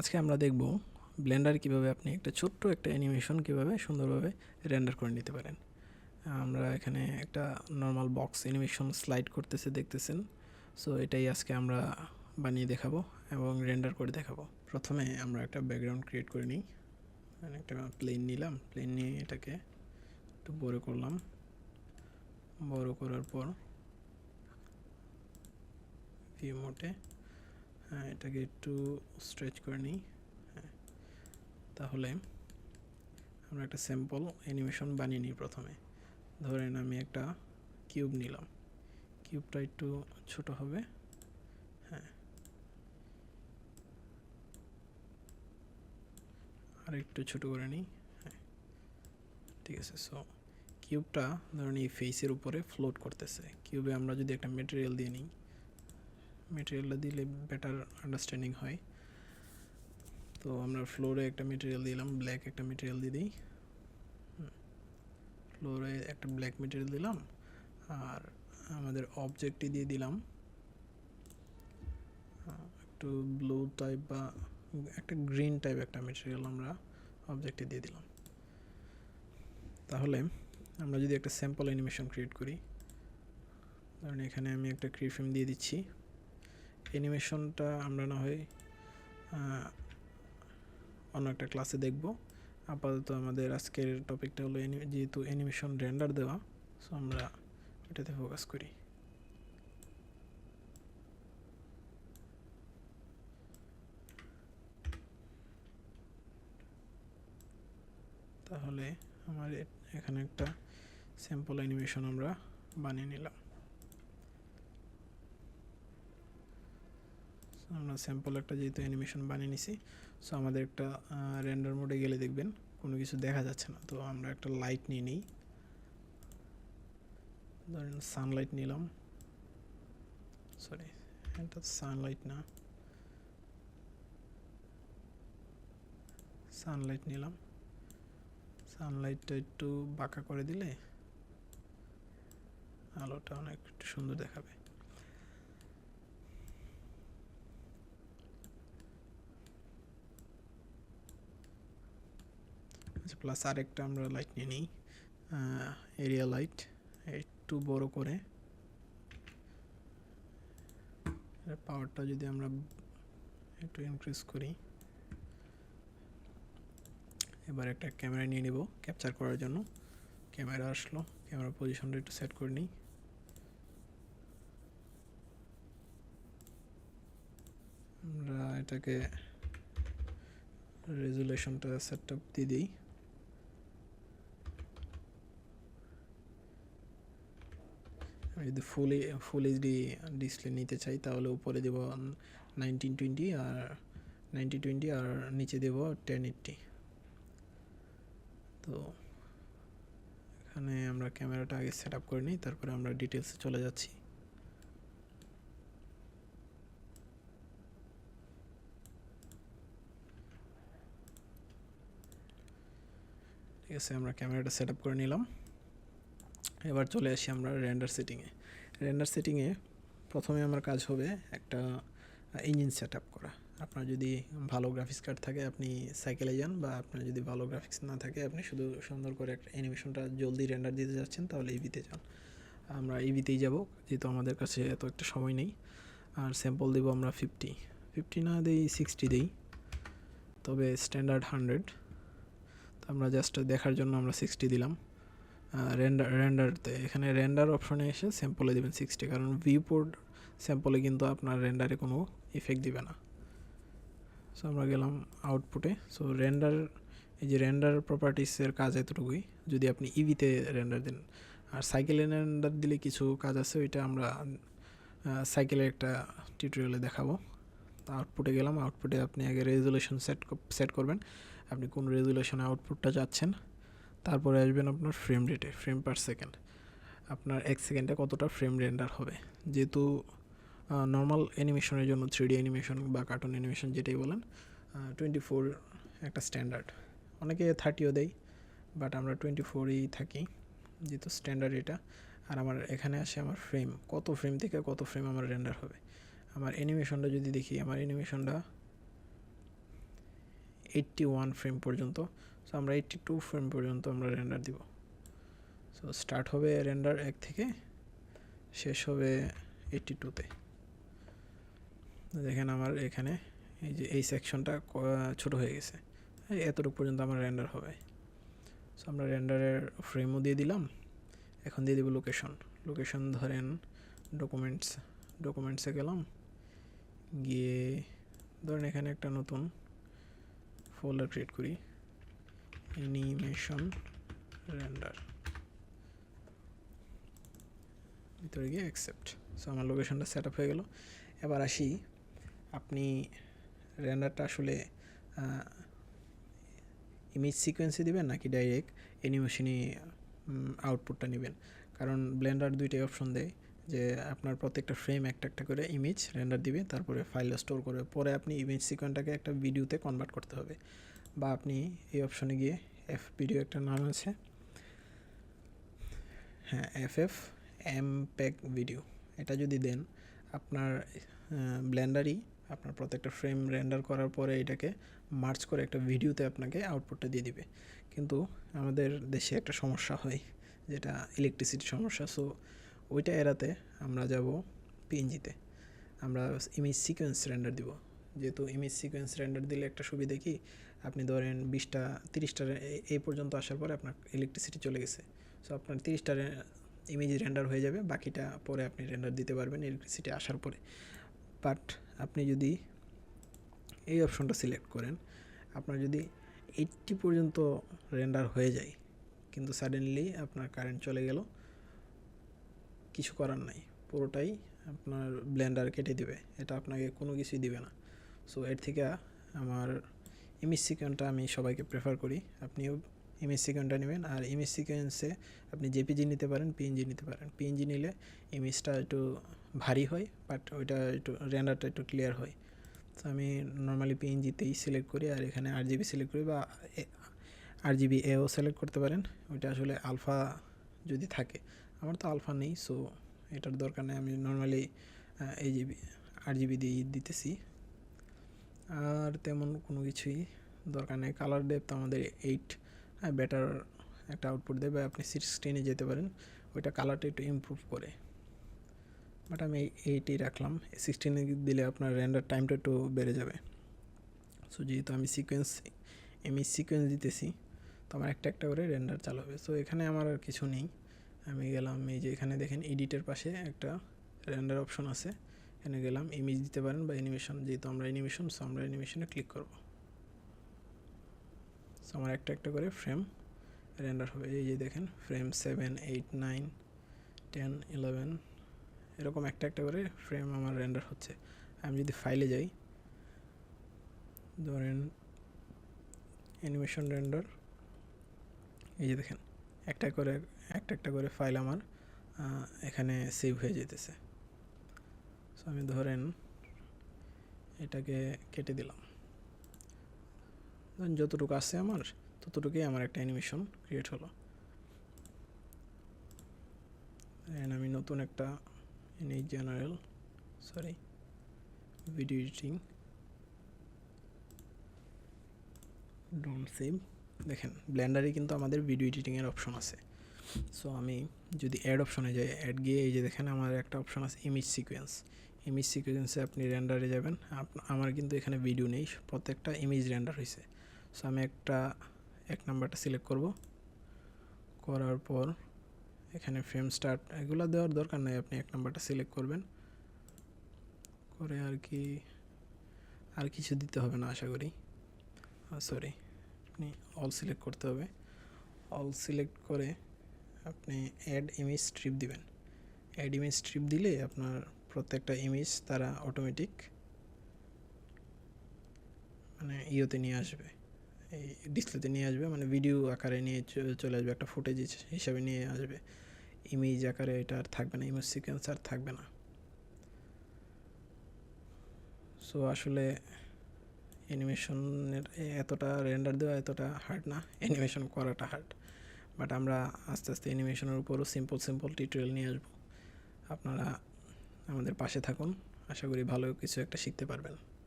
আজকে আমরা দেখব ব্লেন্ডার কিভাবে আপনি একটা ছোট্ট একটা অ্যানিমেশন কিভাবে সুন্দরভাবে রেন্ডার করে নিতে পারেন। আমরা এখানে একটা নর্মাল বক্স অ্যানিমেশন স্লাইড করতেছে দেখতেছেন। সো এটাই আজকে আমরা বানিয়ে দেখাবো এবং রেন্ডার করে দেখাবো। প্রথমে আমরা একটা ব্যাকগ্রাউন্ড ক্রিয়েট করে নিই। একটা প্লেন নিলাম, প্লেন নিয়ে এটাকে একটু বড় করলাম। বড় করার পর ভিউ মোডে এটাকে একটু স্ট্রেচ করে নিই। তাহলে আমরা একটা স্যাম্পল অ্যানিমেশন বানিয়ে নিই। প্রথমে ধরেন আমি একটা কিউব নিলাম, কিউবটা একটু ছোট হবে। আর একটু ছোট করে নিই। ঠিক আছে। সো কিউবটা ধরেন এই ফেসের উপরে ফ্লোট করতেছে। কিউবে আমরা যদি একটা মেটেরিয়াল দিয়ে নিই, মেটেরিয়ালটা দিলে বেটার আন্ডারস্ট্যান্ডিং হয়। তো আমরা ফ্লোরে একটা মেটেরিয়াল দিলাম, ব্ল্যাক একটা মেটেরিয়াল দিয়ে দিই। ফ্লোরে একটা ব্ল্যাক মেটেরিয়াল দিলাম আর আমাদের অবজেক্টটি দিয়ে দিলাম একটু ব্লু টাইপ বা একটা গ্রিন টাইপ একটা মেটেরিয়াল আমরা অবজেক্টে দিয়ে দিলাম। তাহলে আমরা যদি একটা স্যাম্পল অ্যানিমেশন ক্রিয়েট করি, ধরুন এখানে আমি একটা কিফ্রেম দিয়ে দিচ্ছি। অ্যানিমেশনটা আমরা না হয় অন্য একটা ক্লাসে দেখব। আপাতত আমাদের আজকের টপিকটা হলো যেহেতু অ্যানিমেশন রেন্ডার দেওয়া, সো আমরা এটাতে ফোকাস করি। তাহলে আমার এখানে একটা স্যাম্পল অ্যানিমেশন আমরা বানিয়ে নিলাম। আমরা স্যাম্পল একটা যেহেতু অ্যানিমেশন বানিয়ে নিছি, সো আমাদের একটা রেন্ডার মোডে গেলে দেখবেন কোনো কিছু দেখা যাচ্ছে না। তো আমরা একটা লাইট নিয়ে নিই, ধরেন সানলাইট নিলাম। সরি, এটা সানলাইট না, সানলাইট নিলাম। সানলাইটটা একটু বাঁকা করে দিলে আলোটা অনেক একটু সুন্দর দেখাবে। আচ্ছা, প্লাস আরেকটা আমরা লাইট নিয়ে নিই, এরিয়া লাইট, একটু বড় করে। পাওয়ারটা যদি আমরা একটু ইনক্রিজ করি। এবার একটা ক্যামেরা নিয়ে নিব ক্যাপচার করার জন্য। ক্যামেরা আসলো, ক্যামেরা পজিশনটা একটু সেট করে নিই। আমরা এটাকে রেজুলেশনটা সেট আপ দিয়ে দিই। আমি যদি ফুল এইচডি ডিসপ্লে নিতে চাই তাহলে উপরে দেব 1920 আর 9020 আর নিচে দেব 1080। তো এখানে আমরা ক্যামেরাটা আগে সেট আপ করে নিই, তারপরে আমরা ডিটেলসে চলে যাচ্ছি। ঠিক আছে, আমরা ক্যামেরাটা সেট আপ করে নিলাম। এবার চলে আসি আমরা রেন্ডার সেটিংয়ে। রেন্ডার সেটিংয়ে প্রথমে আমার কাজ হবে একটা ইঞ্জিন সেট আপ করা। আপনার যদি ভালো গ্রাফিক্স কার্ড থাকে আপনি সাইকেলে যান, বা আপনার যদি ভালো গ্রাফিক্স না থাকে আপনি শুধু সুন্দর করে একটা অ্যানিমেশনটা জলদি রেন্ডার দিতে যাচ্ছেন তাহলে ইভিতে যান। আমরা ইভিতেই যাব যেহেতু আমাদের কাছে এত একটা সময় নেই। আর স্যাম্পল দেবো আমরা 50 না দিই 60 দিই, তবে স্ট্যান্ডার্ড 100। তো আমরা জাস্ট দেখার জন্য আমরা 60 দিলাম। রেন্ডারতে এখানে রেন্ডার অপশনে এসে স্যাম্পলে দেবেন 60, কারণ ভিউপোর্ট স্যাম্পলে কিন্তু আপনার রেন্ডারে কোনো ইফেক্ট দিবে না। সো আমরা গেলাম আউটপুটে। সো রেন্ডার, এই যে রেন্ডার প্রপার্টিসের কাজ এতটুকুই যদি আপনি ইভিতে রেন্ডার দেন। আর সাইকেলে রেন্ডার দিলে কিছু কাজ আছে, ওইটা আমরা সাইকেলের একটা টিউটোরিয়ালে দেখাবো। তো আউটপুটে গেলাম, আউটপুটে আপনি আগে রেজুলেশন সেট করবেন, আপনি কোন রেজুলেশনে আউটপুটটা চাচ্ছেন। তারপরে আসবেন আপনার ফ্রেম রেটে, ফ্রেম পার সেকেন্ড, আপনার 1 সেকেন্ডে কতটা ফ্রেম রেন্ডার হবে। যেহেতু নর্মাল অ্যানিমেশনের জন্য 3D অ্যানিমেশন বা কার্টুন অ্যানিমেশন যেটাই বলেন 24 একটা স্ট্যান্ডার্ড, অনেকে 30ও দেয়, বাট আমরা 24ই থাকি যেহেতু স্ট্যান্ডার্ড এটা। আর আমার এখানে আসে আমার ফ্রেম, কত ফ্রেম থেকে কত ফ্রেম আমার রেন্ডার হবে। আমার অ্যানিমেশনটা যদি দেখি, আমার অ্যানিমেশনটা 81 ফ্রেম পর্যন্ত। সো আমরা 82 ফ্রেম পর্যন্ত আমরা রেন্ডার দিব। সো স্টার্ট হবে রেন্ডার 1 থেকে, শেষ হবে 82-তে। দেখেন আমার এখানে এই যে এই সেকশনটা ছোট হয়ে গেছে, এতটুকু পর্যন্ত আমার রেন্ডার হবে। সো আমরা রেন্ডারের ফ্রেমও দিয়ে দিলাম। এখন দিয়ে দিব লোকেশন ধরেন ডকুমেন্টসে গেলাম, গিয়ে ধরেন এখানে একটা নতুন ফোল্ডার ক্রিয়েট করি, অ্যানিমেশন রেন্ডার, ভিতরে গিয়ে অ্যাকসেপ্ট। সো আমার লোকেশনটা সেট আপ হয়ে গেল। এবার আসি, আপনি রেন্ডারটা আসলে ইমেজ সিকোয়েন্সে দিবেন নাকি ডাইরেক্ট অ্যানিমেশনে আউটপুটটা নেবেন। কারণ ব্লেন্ডার দুইটাই অপশন দেয় যে আপনার প্রত্যেকটা ফ্রেম একটা একটা করে ইমেজ রেন্ডার দিবে, তারপরে ফাইলে স্টোর করবে, পরে আপনি ইমেজ সিকোয়েন্সটাকে একটা ভিডিওতে কনভার্ট করতে হবে। বা আপনি এই অপশনে গিয়ে ভিডিও একটা নাম আছে, হ্যাঁ MPEG ভিডিও, এটা যদি দেন আপনার ব্লেন্ডারই আপনার প্রত্যেকটা ফ্রেম রেন্ডার করার পরে এটাকে মার্চ করে একটা ভিডিওতে আপনাকে আউটপুটটা দিয়ে দিবে। কিন্তু আমাদের দেশে একটা সমস্যা হয়, যেটা ইলেকট্রিসিটির সমস্যা। সো ওইটা এড়াতে আমরা যাব পিএনজিতে, আমরা ইমেজ সিকোয়েন্স রেন্ডার দিব। যেহেতু ইমেজ সিকোয়েন্স রেন্ডার দিলে একটা সুবিধা কি, আপনি ধরেন 20টা 30টা এই পর্যন্ত আসার পরে আপনার ইলেকট্রিসিটি চলে গেছে। সো আপনার 30টা ইমেজ রেন্ডার হয়ে যাবে, বাকিটা পরে আপনি রেন্ডার দিতে পারবেন ইলেকট্রিসিটি আসার পরে। বাট আপনি যদি এই অপশনটা সিলেক্ট করেন, আপনার যদি 80 পর্যন্ত রেন্ডার হয়ে যায় কিন্তু সাডেনলি আপনার কারেন্ট চলে গেল, কিছু করার নাই, পুরোটাই আপনার ব্লেন্ডার কেটে দিবে, এটা আপনাকে কোনো কিছুই দিবে না। সো এর থেকে আমার ইমেজ সিকোয়েন্সটা আমি সবাইকে প্রেফার করি, আপনিও ইমেজ সিকোয়েন্সটা নেবেন। আর ইমেজ সিকোয়েন্সে আপনি জেপিজি নিতে পারেন, পিএনজি নিতে পারেন। পিএনজি নিলে ইমেজটা একটু ভারী হয়, বাট ওইটা একটু রেন্ডারটা একটু ক্লিয়ার হয়। তো আমি নর্মালি পিএনজিতেই সিলেক্ট করি, আর এখানে আরজিবি সিলেক্ট করি, বা আরজিবি এও সিলেক্ট করতে পারেন। ওইটা আসলে আলফা যদি থাকে, আমার তো আলফা নেই, সো এটার দরকার নেই, আমি নর্মালি আরজিবি দিয়ে দিতেছি। আর তেমন কোনো কিছুই দরকার নেই। কালার ডেপথ আমাদের 8, বেটার একটা আউটপুট দেবে। আপনি 16-এ যেতে পারেন, ওইটা কালারটা একটু ইমপ্রুভ করে, বাট আমি 8-ই রাখলাম। 16-এ দিলে আপনার রেন্ডার টাইমটা একটু বেড়ে যাবে। সো যেহেতু আমি ইমেজ সিকোয়েন্স দিতেছি, তো আমার একটা একটা করে রেন্ডার চালু হবে। সো এখানে আমার আর কিছু নেই, আমি গেলাম এই যে এখানে দেখেন এডিটের পাশে একটা রেন্ডার অপশন আছে, এখানে গেলাম ইমেজ দিতে পারেন বা অ্যানিমেশন, যেহেতু আমরা অ্যানিমেশন, সো আমরা অ্যানিমেশনে ক্লিক করব। সো আমার একটা একটা করে ফ্রেম রেন্ডার হবে। এই যে দেখেন ফ্রেম 7, 8, 9, 10, 11 এরকম একটা একটা করে ফ্রেম আমার রেন্ডার হচ্ছে। আমি যদি ফাইলে যাই, ধরেন অ্যানিমেশন রেন্ডার, এই যে দেখেন একটা একটা করে ফাইল আমার এখানে সেভ হয়ে যেতেছে। সো আমি ধরেন এটাকে কেটে দিলাম, ধরেন যতটুকু আছে আমার ততটুকুই আমার একটা অ্যানিমেশন ক্রিয়েট হলো। আমি নতুন একটা ভিডিও এডিটিং, ডোন্ট সেভ। দেখেন ব্লেন্ডারে কিন্তু আমাদের ভিডিও এডিটিংয়ের অপশন আছে। সো আমি যদি অ্যাড অপশনে যাই, অ্যাড গিয়ে এই যে দেখেন আমার একটা অপশন আছে ইমেজ সিকোয়েন্সে আপনি রেন্ডারে যাবেন। আমার কিন্তু এখানে ভিডিও নেই, প্রত্যেকটা ইমেজ রেন্ডার হয়েছে। সো আমি এক নাম্বারটা সিলেক্ট করব, করার পর এখানে ফ্রেম স্টার্ট এগুলো দেওয়ার দরকার নেই, আপনি এক নাম্বারটা সিলেক্ট করবেন, করে আর কিছু দিতে হবে না আশা করি। সরি, আপনি অল সিলেক্ট করতে হবে। অল সিলেক্ট করে আপনি অ্যাড ইমেজ স্ট্রিপ দিবেন। অ্যাড ইমেজ স্ট্রিপ দিলে আপনার প্রত্যেকটা ইমেজ তারা অটোমেটিক মানে ইয়েতে নিয়ে আসবে, এই ডিসপ্লেতে নিয়ে আসবে, মানে ভিডিও আকারে নিয়ে চলে আসবে, একটা ফুটেজ হিসাবে নিয়ে আসবে। ইমেজ আকারে এটা আর থাকবে না, ইমেজ সিকোয়েন্স আর থাকবে না। সো আসলে অ্যানিমেশনের এতটা রেন্ডার দেওয়া এতটা হার্ড না, অ্যানিমেশন করাটা হার্ড। বাট আমরা আস্তে আস্তে অ্যানিমেশনের উপরও সিম্পল টিউটোরিয়াল নিয়ে আসবো। আপনারা আমাদের পাশে থাকুন, আশা করি ভালো কিছু একটা শিখতে পারবেন।